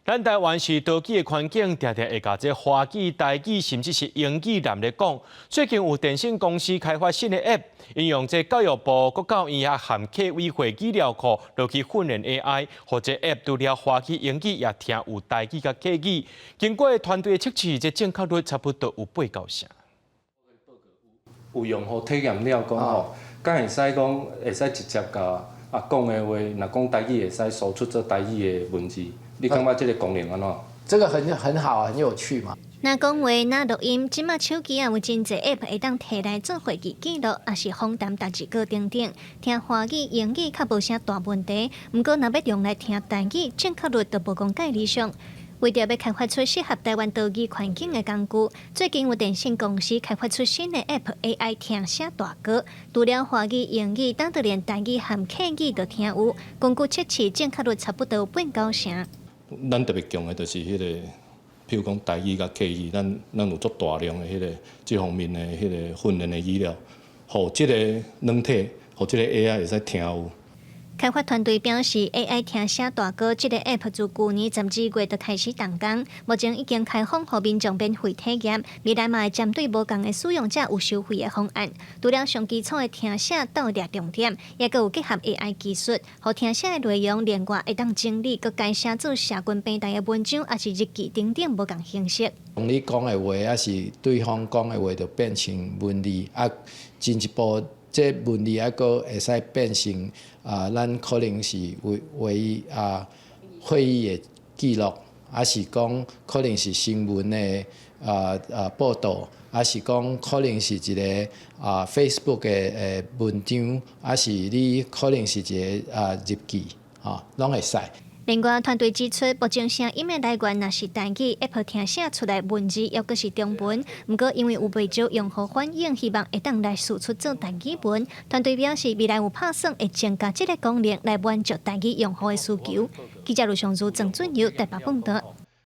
咱台湾是多语的环境，常常会甲这华语、台语甚至是英语难咧讲。最近有电信公司开发新的 App， 应用这教育部国教院也含客委会资料库落去训练 AI， 或者 App 除了华语、英语，也听有台语甲客语。经过团队的测试，这正确率差不多有8到成。有用户体验了讲吼，敢会使讲会使直接甲讲的话，若讲台语会使输出做台语的文字。你感觉这个功能安怎？这个很好，很有趣嘛。若讲话、若录音，即马手机也有真侪 App 会当摕来做会议记录，也是访谈代志稿等等。听华语、英语较无啥大问题，毋过若要用来听台语，正确率就无讲介理想。为着要开发出适合台湾多语环境的工具，最近有电信公司开发出新的 App AI 听写大歌，除了华语、英语，当得连台语含客语都听有。根据测试，正确率差不多8、9成。咱特别强的就是迄个，譬如讲台语甲客语，咱有足大量的迄个这方面的迄个训练的资料，互即个软体，互即个 AI 会使听有。开发团队表示 ，AI 听写大歌这个 App 自去年12月就开始动工，目前已经开放予民众免费体验。未来嘛会针对无共的使用者有收费的方案。除了上基础的听写到掠重点，也佮有结合 AI 技术，互听写的内容另外会当整理，佮改写做社群平台的文章，也是日记等等无共形式。你讲的话，还是对方讲的话，就变成文字进一步。这文字还佫会使变成咱可能是为会议的记录，还是讲可能是新闻的报道，还是讲可能是一个Facebook 的文章，还是你可能是一个日记，拢会使。另外，团队指出，目前声音的来源若是台语 ，App 听写出来文字又阁是中文。不过，因为有未少用户反映，希望会当来输出做台语文。团队表示，未来有打算会增加这个功能来满足台语用户的需求。记者卢尚如、郑俊尧台北报道。